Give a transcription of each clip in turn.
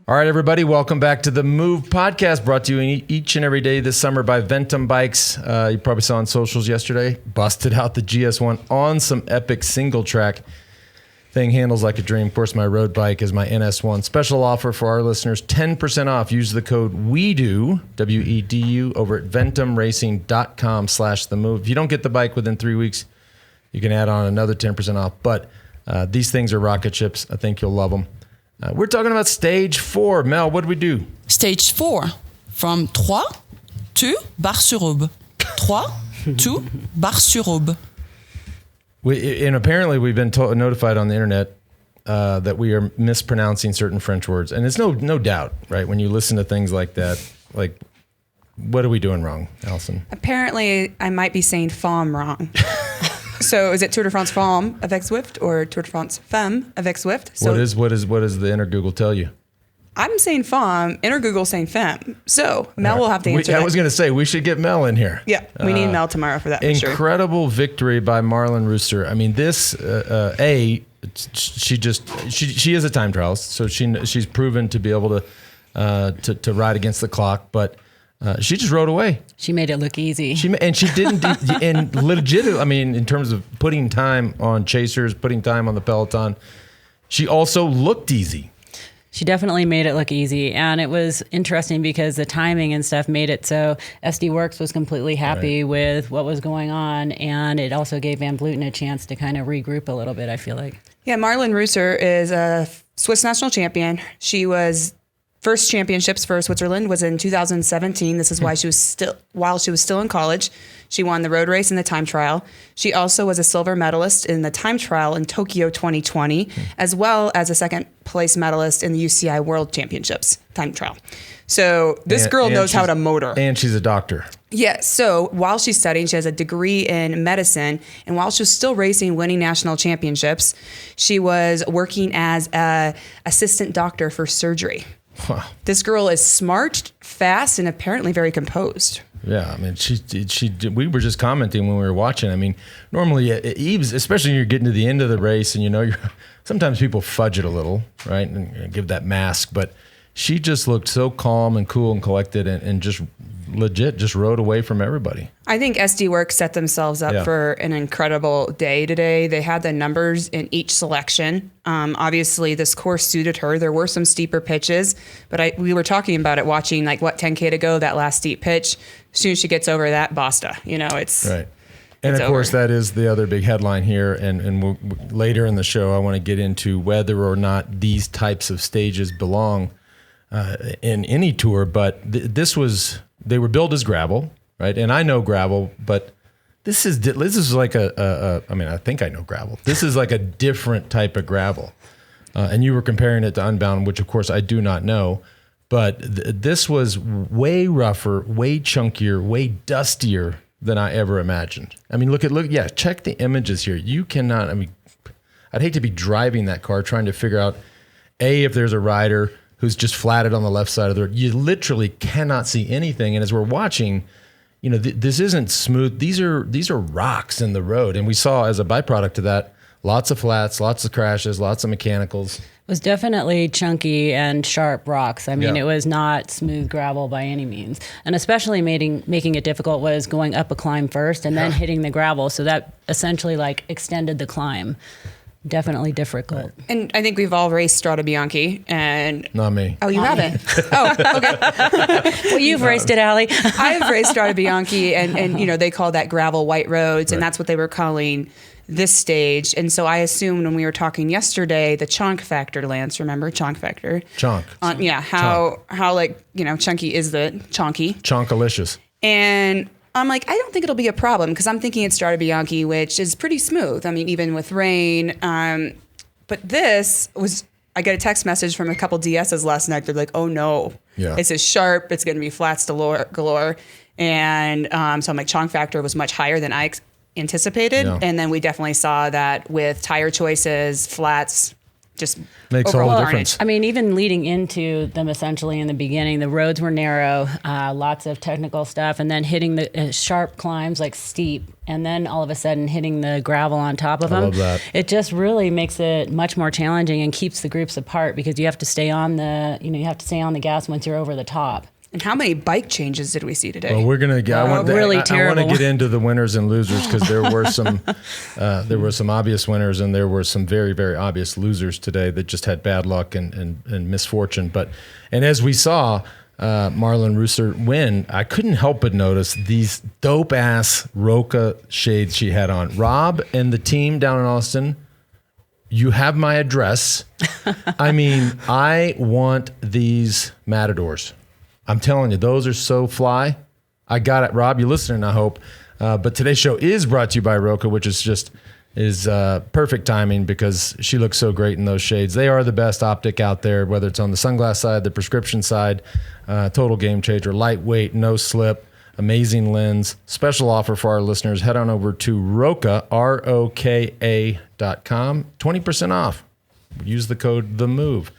All right, everybody, welcome back to the Move podcast, brought to you each and every day this summer by Ventum Bikes. You probably saw on socials yesterday, busted out the GS1 on some epic single track. Thing handles like a dream. Of course, my road bike is my NS1. Special offer for our listeners, 10% off. Use the code WEDU, W-E-D-U, over at ventumracing.com/themove. If you don't get the bike within 3 weeks, you can add on another 10% off. But these things are rocket ships. I think you'll love them. We're talking about stage 4. Mel, what did we do? Stage 4, from Troyes to Bar-sur-Aube. Troyes to Bar-sur-Aube. And apparently we've been notified on the internet that we are mispronouncing certain French words. And it's no doubt, right? When you listen to things like that, like, what are we doing wrong, Allison? Apparently, I might be saying Femme wrong. So is it Tour de France Femmes avec Zwift or Tour de France Femmes avec Zwift? So what does the inner Google tell you? I'm saying Femme, inner Google saying Femme. So Mel will have to answer that. I was going to say, we should get Mel in here. Yeah, we need Mel tomorrow for that, for sure. Incredible victory by Marlen Reusser. I mean, this, she is a time trialist, so she's proven to be able to ride against the clock, but she just rode away. She made it look easy. And she didn't, and legit, I mean, in terms of putting time on chasers, putting time on the peloton, she also looked easy. She definitely made it look easy. And it was interesting because the timing and stuff made it so SD Worx was completely happy with what was going on. And it also gave Van Vleuten a chance to kind of regroup a little bit, I feel like. Yeah, Marlen Reusser is a Swiss national champion. She was first championships for Switzerland was in 2017. This is why while she was still in college. She won the road race and the time trial. She also was a silver medalist in the time trial in Tokyo 2020, as well as a second place medalist in the UCI World Championships time trial. So this girl knows how to motor. And she's a doctor. Yeah, so while she's studying, she has a degree in medicine, and while she was still racing, winning national championships, she was working as an assistant doctor for surgery. Wow. This girl is smart, fast, and apparently very composed. Yeah, I mean, we were just commenting when we were watching. I mean, normally, especially when you're getting to the end of the race, and sometimes people fudge it a little, right, and give that mask. But she just looked so calm and cool and collected, and just legit just rode away from everybody. I think SD Worx set themselves up for an incredible day today. They had the numbers in each selection. Obviously, this course suited her. There were some steeper pitches, but we were talking about it, watching 10K to go, that last steep pitch. As soon as she gets over that, basta. It's right. And of course, that is the other big headline here. And later in the show, I want to get into whether or not these types of stages belong in any tour. But they were built as gravel, right? And I know gravel, but this is like I think I know gravel. This is like a different type of gravel. And you were comparing it to Unbound, which of course I do not know. But this was way rougher, way chunkier, way dustier than I ever imagined. I mean, check the images here. You cannot, I'd hate to be driving that car trying to figure out, if there's a rider who's just flatted on the left side of the road. You literally cannot see anything. And as we're watching, this isn't smooth. These are rocks in the road. And we saw as a byproduct of that, lots of flats, lots of crashes, lots of mechanicals. It was definitely chunky and sharp rocks. I mean, It was not smooth gravel by any means. And especially making it difficult was going up a climb first and then hitting the gravel. So that essentially extended the climb. Definitely difficult. Right. And I think we've all raced Strade Bianche, and not me. Oh, you haven't? Oh, okay. Well, you've raced it, Allie. I have raced Strade Bianche, and they call that gravel white roads, and that's what they were calling this stage. And so I assumed when we were talking yesterday, the chonk factor, Lance, remember chonk factor? Chonk. How chunky is the chonky? Chonkalicious. And I'm like, I don't think it'll be a problem because I'm thinking it's Strade Bianche, which is pretty smooth. I mean, even with rain. But this was, I got a text message from a couple DSs last night. They're like, oh no, this is sharp. It's going to be flats galore. And so I'm like, chonk factor was much higher than I anticipated. Yeah. And then we definitely saw that with tire choices, flats, just Makes all overall the carnage. difference. I mean, even leading into them essentially in the beginning, the roads were narrow, lots of technical stuff, and then hitting the sharp climbs like steep, and then all of a sudden hitting the gravel on top of them. love that. It just really makes it much more challenging and keeps the groups apart because you have to stay on the, you have to stay on the gas once you're over the top. And how many bike changes did we see today? Well, we're gonna. I want really terrible to get into the winners and losers because there were some obvious winners and there were some very, very obvious losers today that just had bad luck and misfortune. And as we saw Marlen Reusser win, I couldn't help but notice these dope ass Roca shades she had on. Rob and the team down in Austin, you have my address. I mean, I want these Matadors. I'm telling you, those are so fly. I got it, Rob. You're listening, I hope. But today's show is brought to you by Roca, which is perfect timing because she looks so great in those shades. They are the best optic out there, whether it's on the sunglass side, the prescription side. Total game changer. Lightweight, no slip, amazing lens. Special offer for our listeners. Head on over to Roca, ROKA.com. 20% off. Use the code THEMOVE.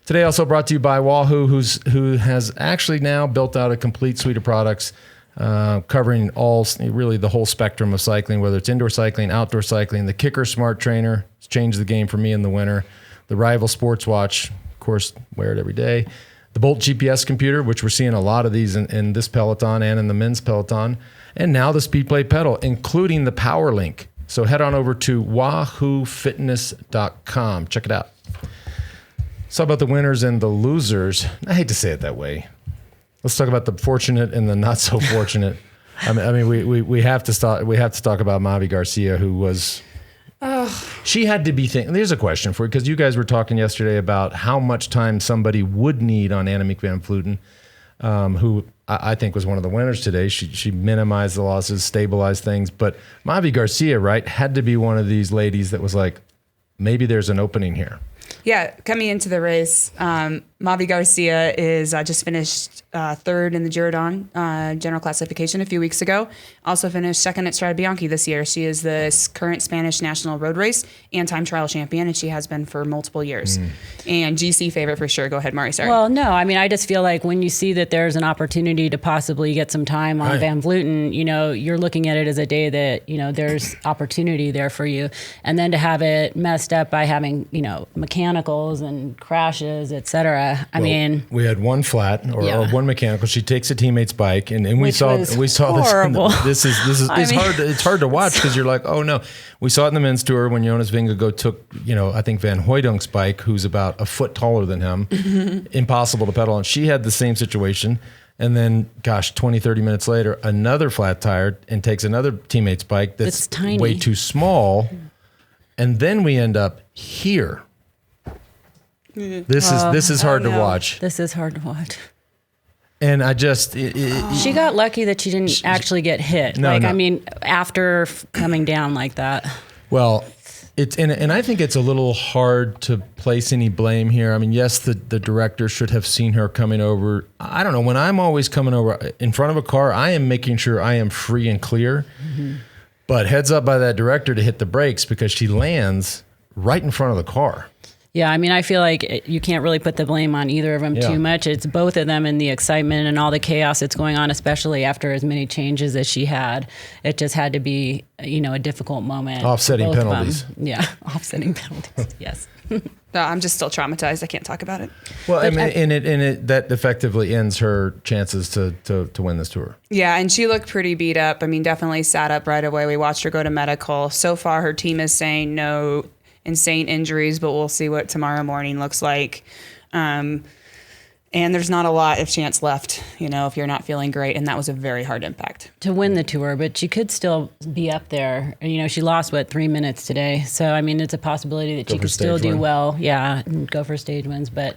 Today also brought to you by Wahoo, who has actually now built out a complete suite of products covering really the whole spectrum of cycling, whether it's indoor cycling, outdoor cycling. The Kicker Smart Trainer has changed the game for me in the winter. The Rival Sports Watch, of course, wear it every day. The Bolt GPS computer, which we're seeing a lot of these in this peloton and in the men's peloton. And now the SpeedPlay pedal, including the PowerLink. So head on over to wahoofitness.com. Check it out. Let's talk about the winners and the losers. I hate to say it that way. Let's talk about the fortunate and the not so fortunate. I mean, we have to talk about Mavi Garcia, who was. She had to be thinking. There's a question for you because you guys were talking yesterday about how much time somebody would need on Annemiek van Vleuten, who I think was one of the winners today. She minimized the losses, stabilized things, but Mavi Garcia, right, had to be one of these ladies that was like, maybe there's an opening here. Yeah, coming into the race, Mavi Garcia is just finished third in the Girodon general classification a few weeks ago. Also finished second at Strade Bianche this year. She is the current Spanish national road race and time trial champion, and she has been for multiple years. And GC favorite for sure. Go ahead, Mari. Sorry. Well, no, I mean, I just feel like when you see that there's an opportunity to possibly get some time on Van Vleuten, you're looking at it as a day that, there's opportunity there for you. And then to have it messed up by having, mechanicals and crashes, et cetera. I mean, we had one flat or one mechanical. She takes a teammate's bike, and we saw horrible. this. It's hard to watch because you're like, oh no. We saw it in the men's tour when Jonas Vingegaard took, I think Van Hooydonk's bike, who's about a foot taller than him, impossible to pedal. And she had the same situation. And then, 20, 30 minutes later, another flat tire and takes another teammate's bike that's tiny, way too small. And then we end up here. This is hard to watch. This is hard to watch. And I just... she got lucky that she didn't actually get hit. I mean, after coming down like that. Well, and I think it's a little hard to place any blame here. I mean, yes, the director should have seen her coming over. I don't know. When I'm always coming over in front of a car, I am making sure I am free and clear. Mm-hmm. But heads up by that director to hit the brakes because she lands right in front of the car. Yeah, I mean, I feel like you can't really put the blame on either of them too much. It's both of them and the excitement and all the chaos that's going on, especially after as many changes as she had. It just had to be, a difficult moment. Offsetting penalties. Yeah, offsetting penalties, yes. No, I'm just still traumatized. I can't talk about it. Well, I mean, it that effectively ends her chances to win this tour. Yeah, and she looked pretty beat up. I mean, definitely sat up right away. We watched her go to medical. So far, her team is saying no insane injuries, but we'll see what tomorrow morning looks like. And there's not a lot of chance left, if you're not feeling great. And that was a very hard impact. To win the tour, but she could still be up there. She lost, 3 minutes today. So, I mean, it's a possibility that she could still do well. Yeah, and go for stage wins. But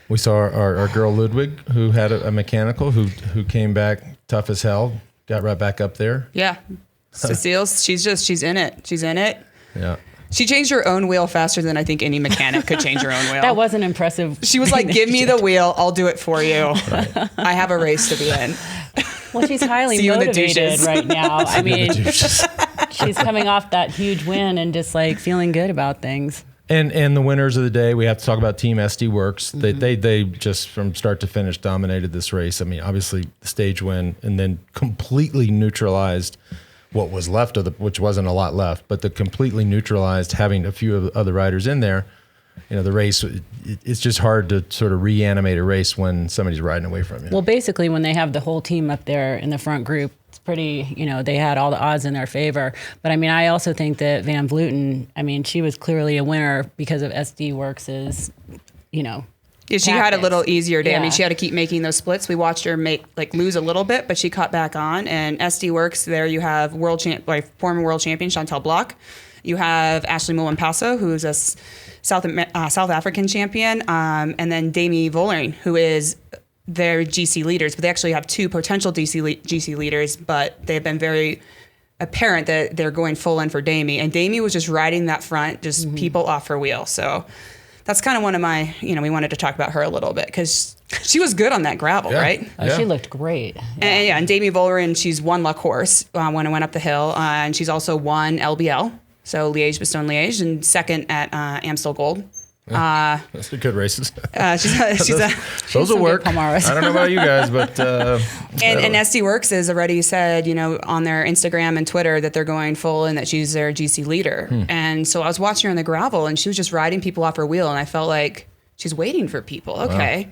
we saw our girl Ludwig, who had a mechanical, who came back tough as hell, got right back up there. Yeah. Cecile, she's in it. She's in it. Yeah. She changed her own wheel faster than I think any mechanic could change her own wheel. That was an impressive. She was like, give me the wheel. I'll do it for you. Right. I have a race to be in. Well, she's highly motivated right now. I mean, she's coming off that huge win and just feeling good about things. And the winners of the day, we have to talk about Team SD Worx. They just from start to finish dominated this race. I mean, obviously the stage win, and then completely neutralized what was left of which wasn't a lot left, but the completely neutralized having a few of other riders in there. The race, it's just hard to sort of reanimate a race when somebody's riding away from you. Well, basically, when they have the whole team up there in the front group, it's pretty, they had all the odds in their favor. But, I also think that Van Vleuten, she was clearly a winner because of SD Worx's, Yeah, she had a little easier day. Yeah. She had to keep making those splits. We watched her lose a little bit, but she caught back on. And SD Worx, there you have former world champion Chantal Bloch. You have Ashley Mullen-Passo, who's a South African champion, and then Demi Vollering, who is their GC leaders. But they actually have two potential GC leaders, but they've been very apparent that they're going full in for Demi. And Demi was just riding that front, just people off her wheel. So that's kind of one of my, we wanted to talk about her a little bit because she was good on that gravel, right? Oh, she looked great. Yeah. And Demi Vollering, she's won La Course when it went up the hill, and she's also won LBL. So Liège-Bastogne-Liège, and second at Amstel Gold. Those are good races. Those will work. I don't know about you guys, but and SD Worx has already said, on their Instagram and Twitter that they're going full and that she's their GC leader. And so I was watching her on the gravel, and she was just riding people off her wheel, and I felt like she's waiting for people. Okay.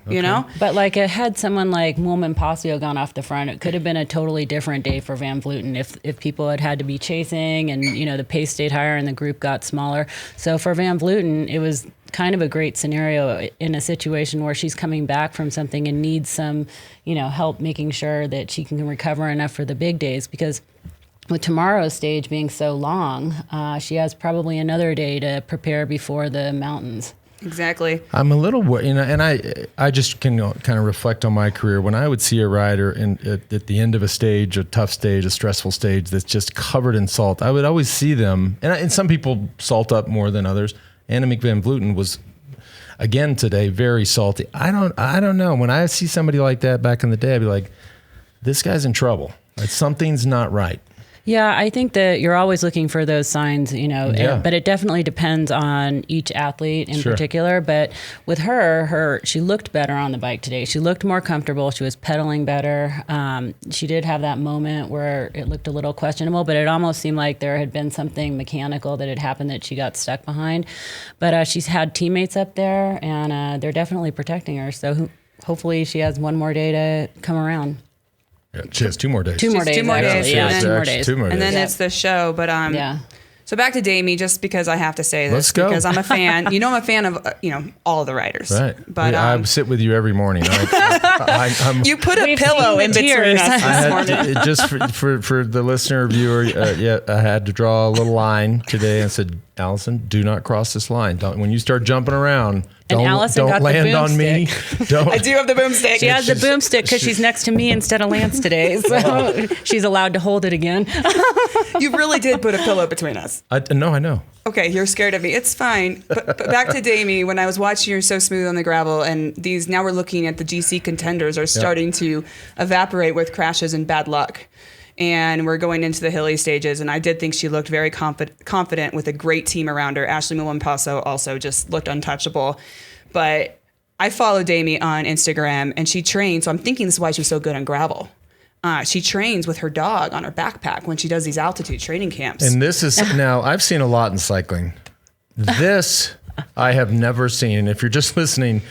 But had someone like Mullen-Passo gone off the front, it could have been a totally different day for Van Vleuten if people had to be chasing and, the pace stayed higher and the group got smaller. So for Van Vleuten, it was kind of a great scenario in a situation where she's coming back from something and needs some, help making sure that she can recover enough for the big days, because with tomorrow's stage being so long, she has probably another day to prepare before the mountains. Exactly. I'm a little, and I just can kind of reflect on my career. When I would see a rider at the end of a stage, a tough stage, a stressful stage that's just covered in salt, I would always see them, and some people salt up more than others. Annemiek van Vleuten was, again today, very salty. I don't know. When I see somebody like that back in the day, I'd be like, this guy's in trouble. Something's not right. Yeah, I think that you're always looking for those signs, but it definitely depends on each athlete in particular. But with her, she looked better on the bike today. She looked more comfortable. She was pedaling better. She did have that moment where it looked a little questionable, but it almost seemed like there had been something mechanical that had happened that she got stuck behind. But she's had teammates up there, and they're definitely protecting her. So hopefully she has one more day to come around. Yeah, she has 2 more days. 2 more days. 2 more days. Yeah, 2 more days. 2 more days. And then it's the show. But So back to Demi, just because I have to say this. Let's go. Because I'm a fan. I'm a fan of all of the riders. Right. But I sit with you every morning. You put a pillow in between us this morning. Just for the listener viewer, I had to draw a little line today and said, Allison, do not cross this line. When you start jumping around, don't land on me. I do have the boomstick. She has the boomstick because she's next to me instead of Lance today, so she's allowed to hold it again. You really did put a pillow between us. No, I know. Okay, you're scared of me. It's fine. But back to Demi, when I was watching her so smooth on the gravel, and now we're looking at the GC contenders are starting to evaporate with crashes and bad luck. And we're going into the hilly stages, and I did think she looked very confident with a great team around her. Ashley Mullen-Passo also just looked untouchable. But I follow Demi on Instagram, and she trains, so I'm thinking this is why she was so good on gravel. She trains with her dog on her backpack when she does these altitude training camps. And this is, now, I've seen a lot in cycling. This I have never seen. And if you're just listening,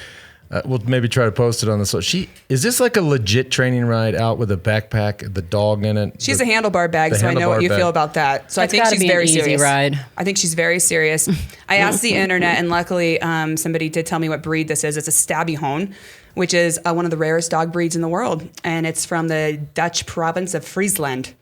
we'll maybe try to post it on the social. Is this like a legit training ride out with a backpack, the dog in it? She has a handlebar bag, so I know what you feel about that. So I think she's very serious. Ride. I think she's very serious. I asked the internet, and luckily somebody did tell me what breed this is. It's a Stabbyhond, which is one of the rarest dog breeds in the world, and it's from the Dutch province of Friesland.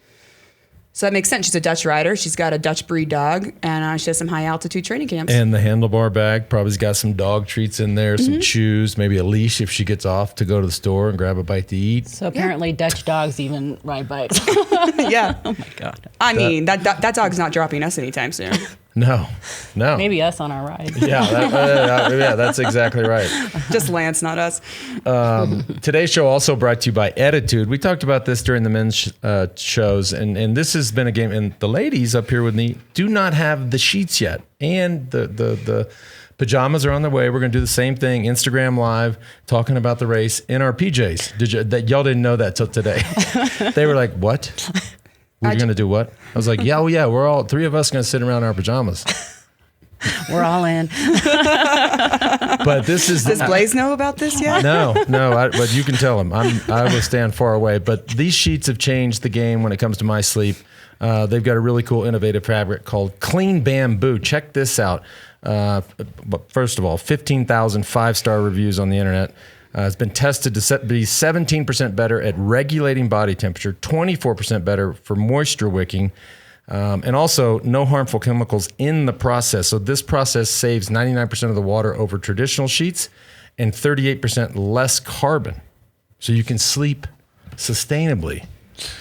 So that makes sense. She's a Dutch rider. She's got a Dutch breed dog, and she has some high altitude training camps. And the handlebar bag probably's got some dog treats in there, some chews, maybe a leash if she gets off to go to the store and grab a bite to eat. So apparently Dutch dogs even ride bikes. Yeah. Oh my God. I mean, that dog's not dropping us anytime soon. No. Maybe us on our ride. Yeah, that's exactly right. Just Lance, not us. Today's show also brought to you by Ettitude. We talked about this during the men's shows, and this has been a game. And the ladies up here with me do not have the sheets yet, and the pajamas are on their way. We're going to do the same thing. Instagram Live, talking about the race in our PJs. Y'all didn't know that till today. They were like, "What? We're going to do what?" I was like, yeah, we're all three of us going to sit around in our pajamas. We're all in. But this is... Does Blaze know about this yet? No, but you can tell him. I will stand far away. But these sheets have changed the game when it comes to my sleep. They've got a really cool, innovative fabric called Clean Bamboo. Check this out. But first of all, 15,000 five-star reviews on the internet. It's been tested to be 17% better at regulating body temperature, 24% better for moisture wicking, and also no harmful chemicals in the process. So this process saves 99% of the water over traditional sheets and 38% less carbon. So you can sleep sustainably.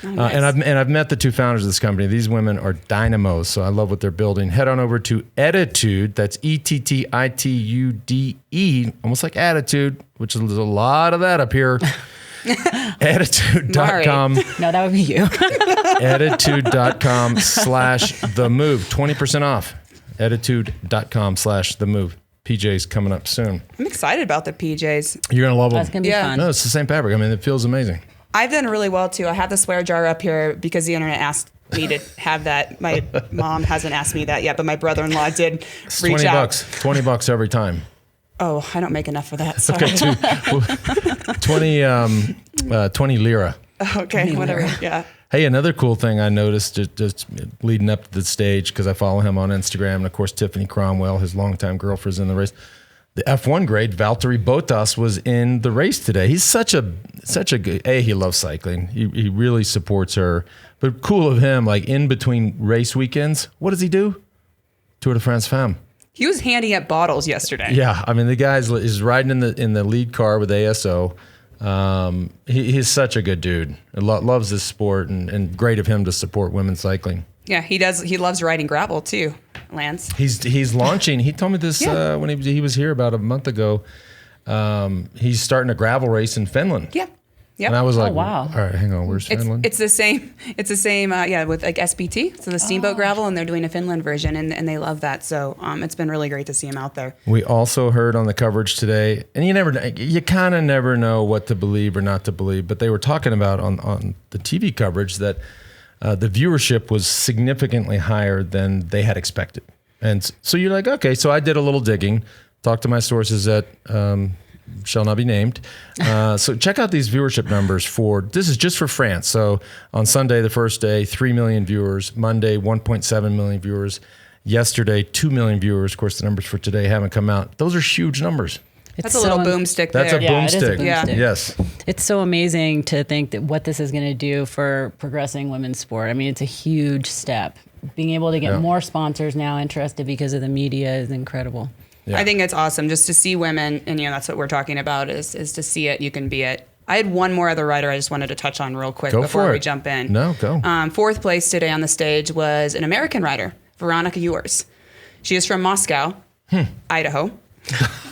Oh, nice. And I've met the two founders of this company. These women are dynamos, so I love what they're building. Head on over to Ettitude. That's Ettitude, almost like attitude, which is a lot of that up here. Ettitude.com. No, that would be you. Ettitude.com/themove. 20% off. Ettitude.com/themove. PJ's coming up soon. I'm excited about the PJs. You're going to love them. That's going to be fun. No, it's the same fabric. I mean, it feels amazing. I've done really well too. I have the swear jar up here because the internet asked me to have that. My mom hasn't asked me that yet, but my brother-in-law did reach out. $20 every time. Oh, I don't make enough for that. Sorry. Okay, 20 lira. Okay, whatever. Yeah. Hey, another cool thing I noticed just leading up to the stage, because I follow him on Instagram, and of course Tiffany Cromwell, his longtime girlfriend's in the race. The F1 grade, Valtteri Bottas, was in the race today. He's such a good, he loves cycling. He really supports her. But cool of him, like in between race weekends, what does he do? Tour de France Femmes. He was handing out bottles yesterday. Yeah, I mean, the guy is riding in the lead car with ASO. He's such a good dude. Loves this sport, and great of him to support women's cycling. Yeah, he does. He loves riding gravel too, Lance. He's launching. He told me this when he was here about a month ago. He's starting a gravel race in Finland. Yeah. Yep. And I was like, wow. All right, hang on, where's Finland? It's the same. It's the same. With like SBT, so the steamboat gravel, and they're doing a Finland version, and they love that. So it's been really great to see him out there. We also heard on the coverage today, and you kind of never know what to believe or not to believe, but they were talking about on the TV coverage that the viewership was significantly higher than they had expected. And so you're like, okay, so I did a little digging, talked to my sources that shall not be named. So check out these viewership numbers this is just for France. So on Sunday, the first day, 3 million viewers. Monday, 1.7 million viewers. Yesterday, 2 million viewers. Of course, the numbers for today haven't come out. Those are huge numbers. That's a little boomstick there. That's a boomstick. Yeah. Yes. It's so amazing to think that what this is going to do for progressing women's sport. I mean, it's a huge step. Being able to get more sponsors now interested because of the media is incredible. Yeah. I think it's awesome just to see women, and that's what we're talking about is to see it. You can be it. I had one more other rider I just wanted to touch on real quick before we jump in. No, go. Fourth place today on the stage was an American rider, Veronica Ewers. She is from Moscow, Idaho.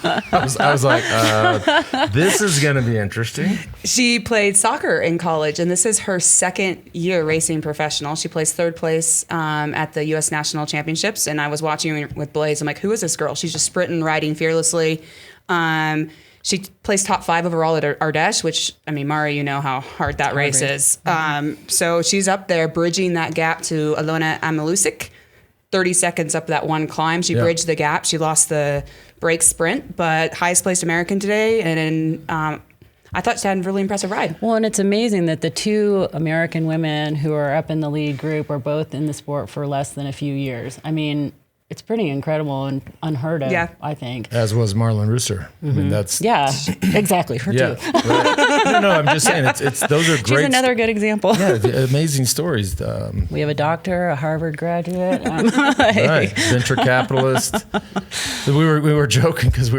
I was like, this is going to be interesting. She played soccer in college, and this is her second year racing professional. She placed third place at the U.S. National Championships, and I was watching with Blaze. I'm like, who is this girl? She's just sprinting, riding fearlessly. She placed top 5 overall at Ardèche, which, I mean, Mari, you know how hard that race is. So she's up there bridging that gap to Alona Amalusic. 30 seconds up that one climb. She bridged the gap. She lost the break sprint, but highest placed American today. And I thought she had a really impressive ride. Well, and it's amazing that the 2 American women who are up in the lead group are both in the sport for less than a few years. I mean, it's pretty incredible and unheard of, I think. As was Marlen Reusser. I mean, that's... Yeah, exactly, her too. Right. No, I'm just saying, those are great... She's another good example. Yeah, amazing stories. We have a doctor, a Harvard graduate. Right, venture capitalist. We were joking because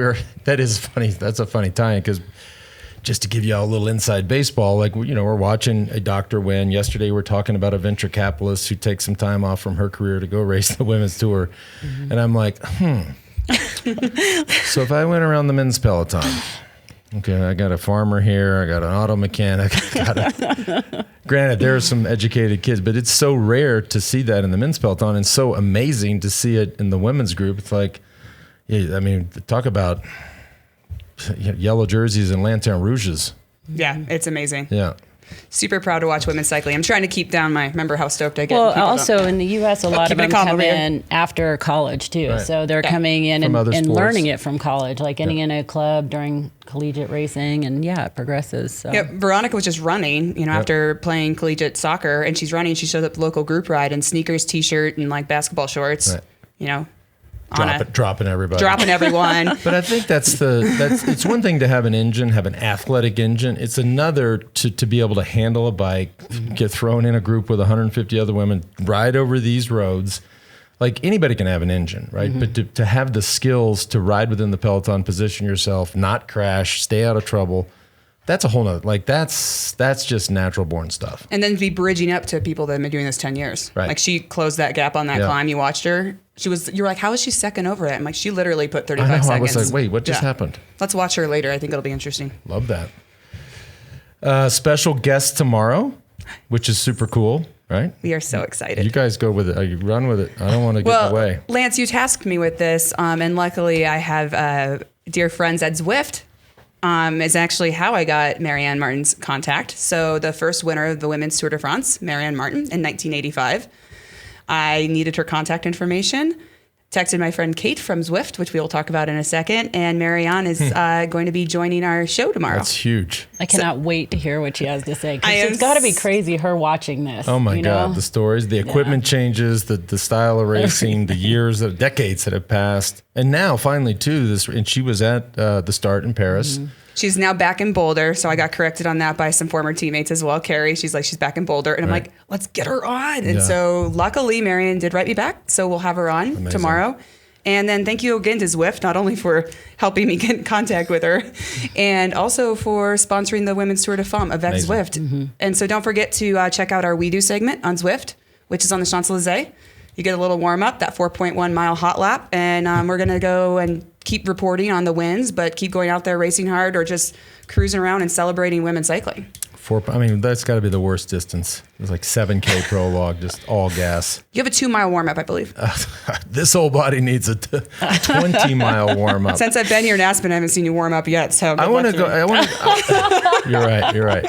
that is funny. That's a funny tie-in because just to give you all a little inside baseball, like, we're watching a doctor win. Yesterday, we're talking about a venture capitalist who takes some time off from her career to go race the women's tour. And I'm like, So if I went around the men's peloton, okay, I got a farmer here, I got an auto mechanic, granted, there are some educated kids, but it's so rare to see that in the men's peloton and so amazing to see it in the women's group. It's like, talk about yellow jerseys and lantern rouges. Yeah, it's amazing. Yeah. Super proud to watch women's cycling. I'm trying to keep down remember how stoked I get. Well, also in the U.S., a lot of them come over in after college too. Right. So they're coming in and learning it from college, like getting in a club during collegiate racing, and it progresses. So. Yeah, Veronica was just running, after playing collegiate soccer, and she's running. She showed up local group ride in sneakers, t-shirt, and like basketball shorts. Right. Dropping everybody. Dropping everyone. But I think it's one thing to have an engine, have an athletic engine. It's another to be able to handle a bike, get thrown in a group with 150 other women, ride over these roads. Like anybody can have an engine, right? But to have the skills to ride within the peloton, position yourself, not crash, stay out of trouble. That's a whole nother, that's just natural born stuff. And then be bridging up to people that have been doing this 10 years. Right. Like she closed that gap on that climb. You watched her. You were like, how is she second over it? I'm like, she literally put 35 seconds. I was like, wait, what just happened? Let's watch her later. I think it'll be interesting. Love that. Special guest tomorrow, which is super cool, right? We are so excited. You guys go with it. You run with it. I don't want to get in the way. Lance, you tasked me with this. And luckily I have dear friends at Zwift. Is actually how I got Marianne Martin's contact. So the first winner of the Women's Tour de France, Marianne Martin, in 1985. I needed her contact information, texted my friend Kate from Zwift, which we will talk about in a second, and Marianne is going to be joining our show tomorrow. That's huge. I cannot wait to hear what she has to say. It's got to be crazy, her watching this. Oh my God, the stories, the equipment changes, the style of racing, the decades that have passed. And now finally too, and she was at the start in Paris. Mm-hmm. She's now back in Boulder, so I got corrected on that by some former teammates as well. Carrie, she's back in Boulder, and I'm like, let's get her on. And so luckily, Marianne did write me back, so we'll have her on tomorrow. And then thank you again to Zwift, not only for helping me get in contact with her, and also for sponsoring the Women's Tour de Femmes avec Zwift. Mm-hmm. And so don't forget to check out our We Do segment on Zwift, which is on the Champs-Élysées. You get a little warm up, that 4.1 mile hot lap, and we're going to go and keep reporting on the wins, but keep going out there racing hard or just cruising around and celebrating women's cycling. That's got to be the worst distance. It's like 7K prologue, just all gas. You have a 2 mile warm up, I believe. This old body needs a 20 mile warm up. Since I've been here in Aspen, I haven't seen you warm up yet. So I want to go. You're right.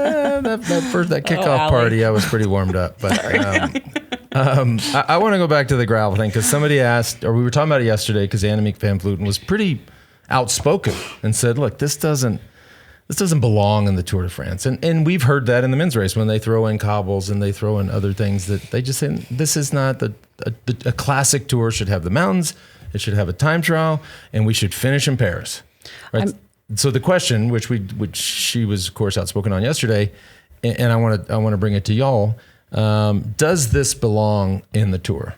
That kickoff party, I was pretty warmed up, but. I want to go back to the gravel thing because somebody asked, or we were talking about it yesterday, because Annemiek van Vleuten was pretty outspoken and said, "Look, this doesn't belong in the Tour de France." And we've heard that in the men's race when they throw in cobbles and they throw in other things that they just say this is not a classic tour. Should have the mountains, it should have a time trial, and we should finish in Paris. Right. So the question, which she was of course outspoken on yesterday, and I want to bring it to y'all. Does this belong in the Tour?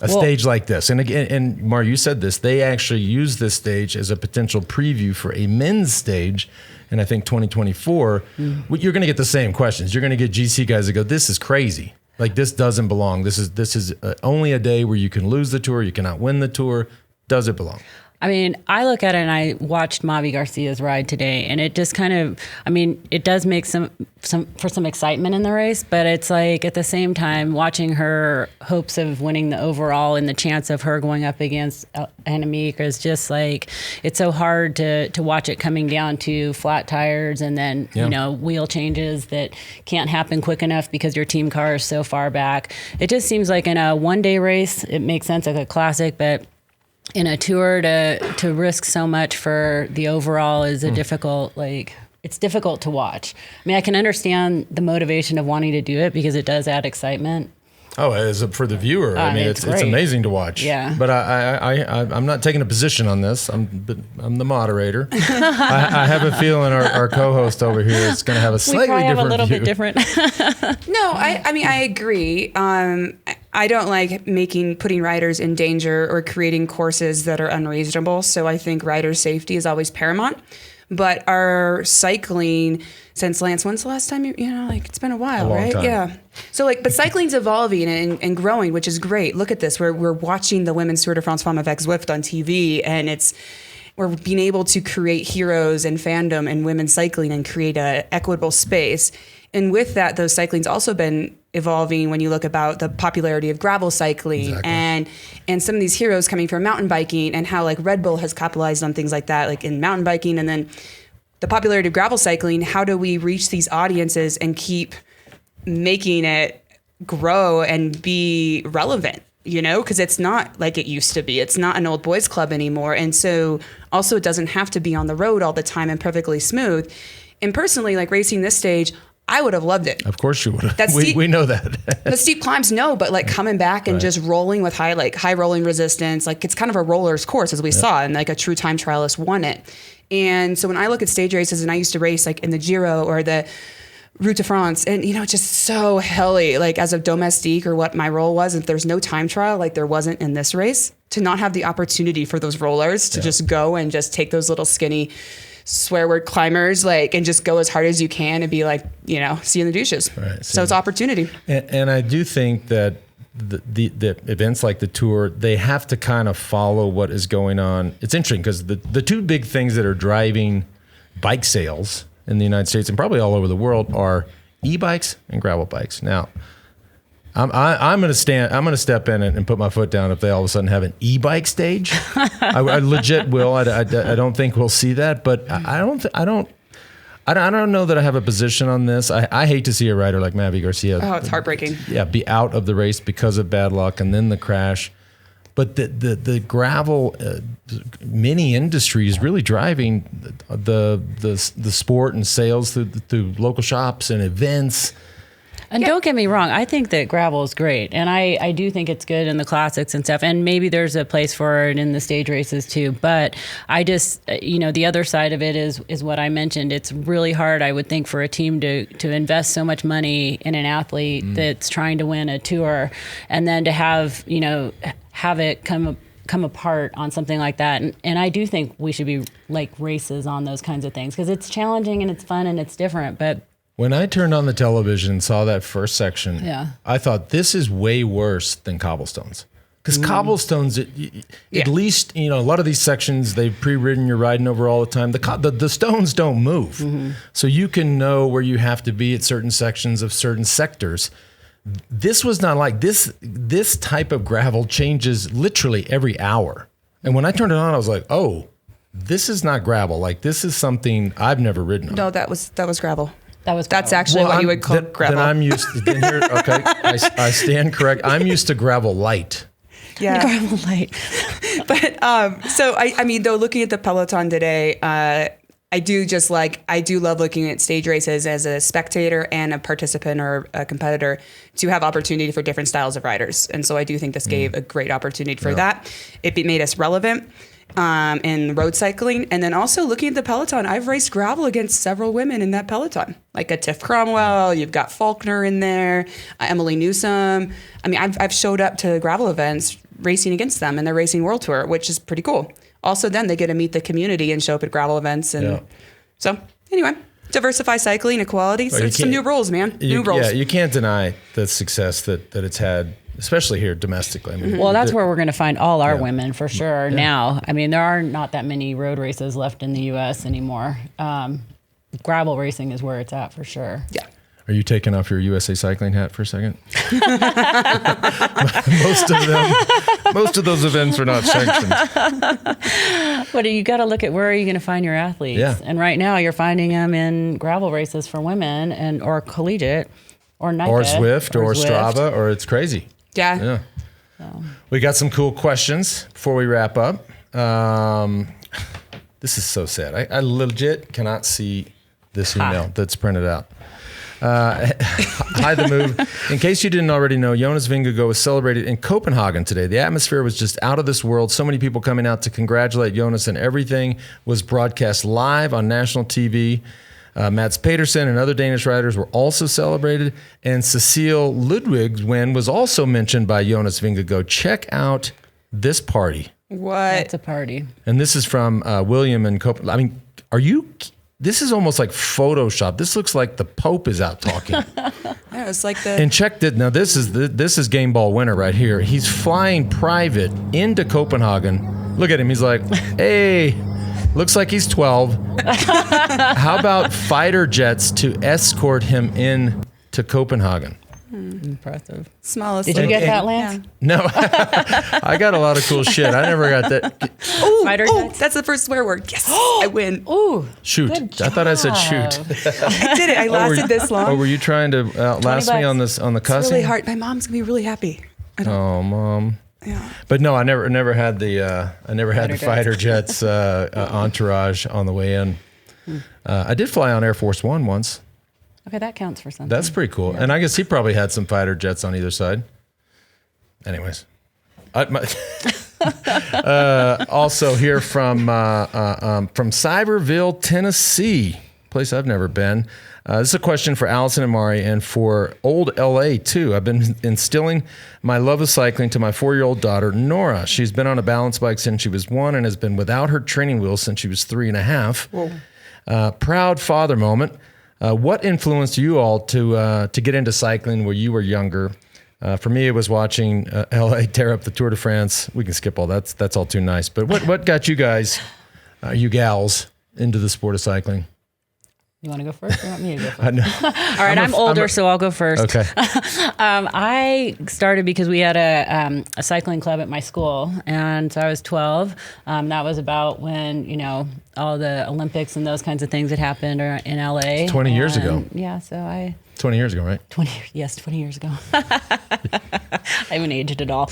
Stage like this. And again, and Mar, you said this, they actually use this stage as a potential preview for a men's stage. And I think 2024, you're going to get the same questions. You're going to get GC guys that go, this is crazy. Like this doesn't belong. This is only a day where you can lose the Tour. You cannot win the Tour. Does it belong? I mean, I look at it and I watched Mavi Garcia's ride today, and it just kind of, it does make some excitement in the race, but it's like at the same time watching her hopes of winning the overall and the chance of her going up against Annemiek is just like, it's so hard to watch it coming down to flat tires and then, wheel changes that can't happen quick enough because your team car is so far back. It just seems like in a one-day race, it makes sense like a classic, but in a tour to risk so much for the overall is a difficult, it's difficult to watch. I can understand the motivation of wanting to do it because it does add excitement. Oh, as for the viewer, it's amazing to watch. Yeah. But I'm not taking a position on this. I'm the moderator. I have a feeling our co-host over here is going to have a slightly different view. We probably have a little bit different. No, I agree. I don't like putting riders in danger or creating courses that are unreasonable. So I think rider safety is always paramount. But our cycling, since Lance, when's the last time it's been a while, right? Time. Yeah. So but cycling's evolving and growing, which is great. Look at this. We're watching the women's Tour de France Femmes avec Zwift on TV, and we're being able to create heroes and fandom in women's cycling and create a equitable space. And with that, those cycling's also been evolving when you look about the popularity of gravel cycling and some of these heroes coming from mountain biking, and how like Red Bull has capitalized on things like that, like in mountain biking, and then the popularity of gravel cycling. How do we reach these audiences and keep making it grow and be relevant? Because it's not like it used to be. It's not an old boys club anymore. And so also it doesn't have to be on the road all the time and perfectly smooth. And personally, like racing this stage, I would have loved it. Of course you would have. We know that. The steep climbs, no, but like coming back and just rolling with high rolling resistance, like it's kind of a roller's course, as we saw, and like a true time trialist won it. And so when I look at stage races, and I used to race like in the Giro or the Route de France, and just so helly, like as a domestique, or what my role was, if there's no time trial, like there wasn't in this race, to not have the opportunity for those rollers to just go and just take those little skinny swear word climbers, like, and just go as hard as you can and be like, see you in the douches. Right, so it's opportunity. And I do think that the events like the Tour, they have to kind of follow what is going on. It's interesting because the two big things that are driving bike sales in the United States and probably all over the world are e-bikes and gravel bikes. Now, I'm going to step in and put my foot down if they all of a sudden have an e-bike stage. I legit will. I don't think we'll see that, but I don't know that I have a position on this. I hate to see a rider like Mavi Garcia. Oh, it's heartbreaking. Yeah, be out of the race because of bad luck and then the crash. But the gravel mini industry is really driving the sport and sales through local shops and events. And don't get me wrong, I think that gravel is great. And I do think it's good in the classics and stuff. And maybe there's a place for it in the stage races too. But I just, the other side of it is what I mentioned. It's really hard, I would think, for a team to invest so much money in an athlete that's trying to win a tour, and then to have it come apart on something like that. And I do think we should be like races on those kinds of things, because it's challenging and it's fun and it's different. But when I turned on the television and saw that first section, I thought this is way worse than cobblestones. Because cobblestones, at least, a lot of these sections, they've pre-ridden, you're riding over all the time. The stones don't move. So you can know where you have to be at certain sections of certain sectors. This was not like this. This type of gravel changes literally every hour. And when I turned it on, I was like, oh, this is not gravel. Like, this is something I've never ridden on. No, that was gravel. That's actually what you would call gravel. Then I'm used to here. Okay, I stand correct. I'm used to gravel light. Yeah, gravel light. But so I mean, though, looking at the peloton today, I do love looking at stage races as a spectator and a participant or a competitor to have opportunity for different styles of riders. And so I do think this gave a great opportunity for that. It made us relevant in road cycling. And then also looking at the peloton, I've raced gravel against several women in that peloton, like a Tiff Cromwell. You've got Faulkner in there, Emily Newsome. I mean, I've showed up to gravel events racing against them, and they're racing World Tour, which is pretty cool. Also, then they get to meet the community and show up at gravel events. And so anyway, diversify cycling, equality. So it's some new rules, man. New rules. Yeah, you can't deny the success that it's had, especially here domestically. I mean, well, that's where we're going to find all our women for sure now. I mean, there are not that many road races left in the U.S. anymore. Gravel racing is where it's at for sure. Yeah. Are you taking off your USA Cycling hat for a second? Most of those events are not sanctioned. But you got to look at where are you going to find your athletes. Yeah. And right now you're finding them in gravel races for women or collegiate or NICA. Or Zwift or Strava, or it's crazy. Yeah. So. We got some cool questions before we wrap up. This is so sad. I legit cannot see this email that's printed out. Hi, The Move. In case you didn't already know, Jonas Vingegaard was celebrated in Copenhagen today. The atmosphere was just out of this world. So many people coming out to congratulate Jonas, and everything was broadcast live on national TV. Mats Pedersen and other Danish riders were also celebrated, and Cecile Ludwig's win was also mentioned by Jonas Vingegaard. Check out this party. What? It's a party. And this is from William in Copenhagen. I mean, This is almost like Photoshop. This looks like the Pope is out talking. Yeah, it's like the. And check that. Now this is game ball winner right here. He's flying private into Copenhagen. Look at him. He's like, hey, looks like he's 12. How about fighter jets to escort him in to Copenhagen? Impressive. Smallest. Did you get that, Lance? No, I got a lot of cool shit. I never got that. Fighter jets? That's the first swear word. Yes, I win. Ooh. Shoot. I thought I said shoot. I did it. I lasted this long. Or were you trying to outlast me on the It's cussing? really hard. My mom's gonna be really happy. Oh, Mom. Yeah. But no, I never had the fighter jets entourage on the way in. I did fly on Air Force One once. Okay, that counts for something. That's pretty cool. Yeah. And I guess he probably had some fighter jets on either side. Anyways, also here from Cyberville, Tennessee, place I've never been. This is a question for Allison and Mari, and for old LA too. I've been instilling my love of cycling to my 4-year-old daughter, Nora. She's been on a balance bike since she was 1 and has been without her training wheels since she was 3.5. Proud father moment. What influenced you all to get into cycling when you were younger? For me, it was watching LA tear up the Tour de France. We can skip all that. That's all too nice. But what got you guys, you gals, into the sport of cycling? You want to go first or you want me to go first? I know. All right, I'm older, so I'll go first. Okay. I started because we had a cycling club at my school, and so I was 12. That was about when, all the Olympics and those kinds of things had happened in LA. 20 years ago. Yeah, so 20 years ago, right? 20 years ago. I haven't aged at all.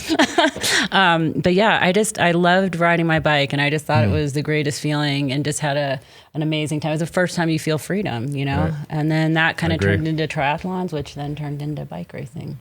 But yeah, I loved riding my bike, and I just thought it was the greatest feeling, and just had an amazing time. It was the first time you feel freedom, Right. And then that kind of turned into triathlons, which then turned into bike racing.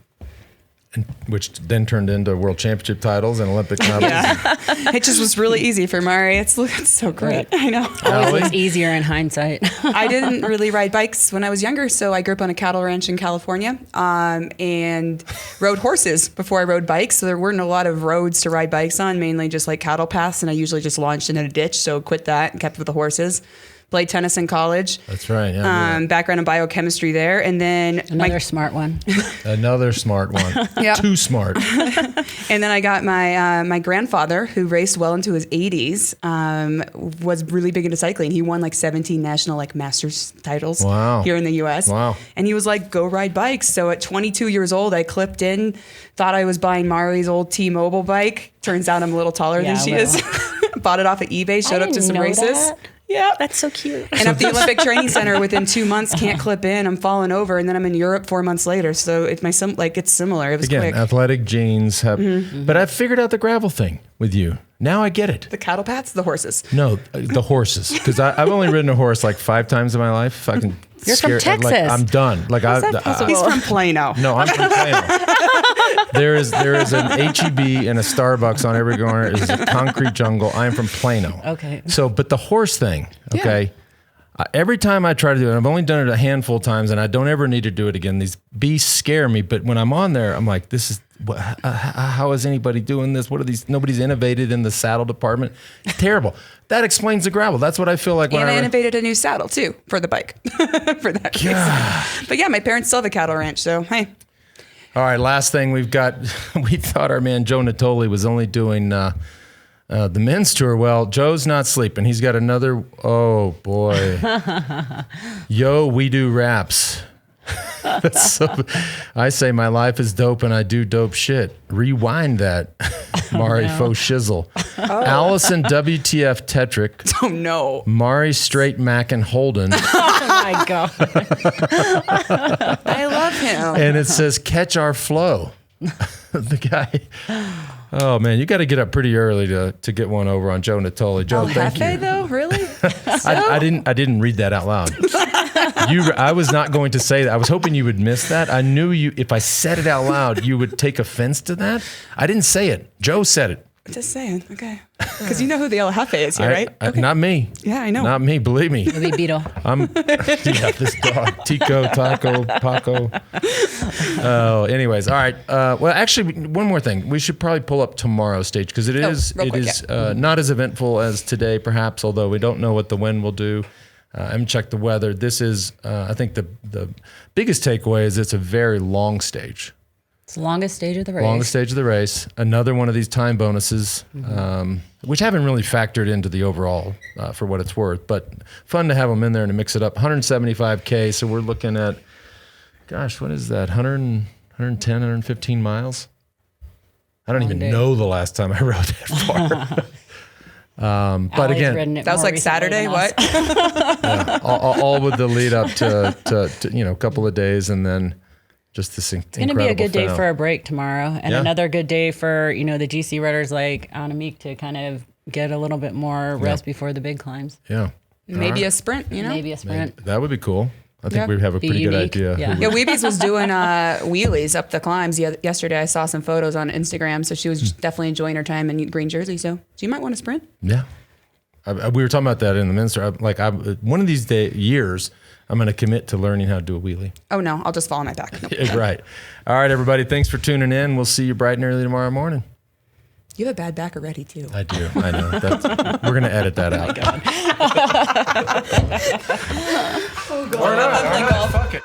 Which then turned into world championship titles and Olympic medals. Yeah. It just was really easy for Mari. It's so great. I know. Always looks easier in hindsight. I didn't really ride bikes when I was younger, so I grew up on a cattle ranch in California and rode horses before I rode bikes. So there weren't a lot of roads to ride bikes on, mainly just like cattle paths, and I usually just launched into a ditch, so quit that and kept with the horses. Played tennis in college. That's right. Yeah, background in biochemistry there. And then Another smart one. Another smart one. Yeah. Too smart. And then I got my grandfather, who raced well into his 80s, was really big into cycling. He won like 17 national masters titles here in the U.S. Wow. And he was like, go ride bikes. So at 22 years old, I clipped in, thought I was buying Mari's old T-Mobile bike. Turns out I'm a little taller than she is. Bought it off of eBay, showed up to some races. That. Yeah. That's so cute. And at the Olympic Training Center within 2 months, can't clip in. I'm falling over, and then I'm in Europe 4 months later. So it's similar. It was Again, quick. athletic genes have, but I've figured out the gravel thing with you. Now I get it. The cattle paths, the horses. No, the horses. Because I've only ridden a horse like 5 times in my life. If I can You're from Texas. I'm done. He's from Plano. No, I'm from Plano. There is an HEB and a Starbucks on every corner. It's a concrete jungle. I am from Plano. Okay. So, but the horse thing, okay? Yeah. Every time I try to do it, I've only done it a handful of times, and I don't ever need to do it again. These beasts scare me, but when I'm on there, I'm like, this is, how is anybody doing this? What are these? Nobody's innovated in the saddle department. It's terrible. That explains the gravel. That's what I feel like when I innovated a new saddle, too, for the bike. For that reason. But yeah, my parents still have a cattle ranch, so hey. All right, last thing we've got. We thought our man Joe Natoli was only doing the men's tour. Well, Joe's not sleeping. He's got another. Oh boy, yo, we do raps. I say my life is dope and I do dope shit. Rewind that, Mari Faux Shizzle. Allison WTF Tetrick. Oh no. Mari Straight Mackin Holden. Oh my God. I love him. And it says catch our flow. The guy. Oh man, you got to get up pretty early to get one over on Joe Natoli. Joe, thank you. Though, really? I didn't read that out loud. I was not going to say that. I was hoping you would miss that. I knew if I said it out loud, you would take offense to that. I didn't say it. Joe said it. Just saying. Okay. Because you know who the El Jefe is here, right? Okay. Not me. Yeah, I know. Not me. Believe me. It'll be Beetle. This dog, Tico, Taco, Paco. Oh, anyways, all right. Well, actually, one more thing. We should probably pull up tomorrow's stage because it is not as eventful as today, perhaps. Although we don't know what the wind will do. I haven't checked the weather. This is, I think, the biggest takeaway is it's a very long stage. It's the longest stage of the race. Longest stage of the race. Another one of these time bonuses, which haven't really factored into the overall for what it's worth, but fun to have them in there and to mix it up. 175K, so we're looking at, gosh, what is that, 110, 115 miles? I don't even know the last time I rode that far. But again, that was like Saturday, what? Yeah, all with the lead up to a couple of days and then just this incredible It's going to be a good finale. day for a break tomorrow, and another good day for the GC runners like Annemiek to kind of get a little bit more rest before the big climbs. Yeah, Maybe a sprint. Maybe a sprint. that would be cool. I think we have a pretty unique. good idea. Yeah. Yeah, Weebies was doing wheelies up the climbs yesterday. I saw some photos on Instagram, so she was definitely enjoying her time in green jersey. So you might want to sprint. Yeah. We were talking about that in the Minster. One of these years, I'm going to commit to learning how to do a wheelie. Oh no, I'll just fall on my back. Nope. Right. All right, everybody. Thanks for tuning in. We'll see you bright and early tomorrow morning. You have a bad back already too. I do. I know. We're going to edit that out. Oh God. Or not. Fuck it.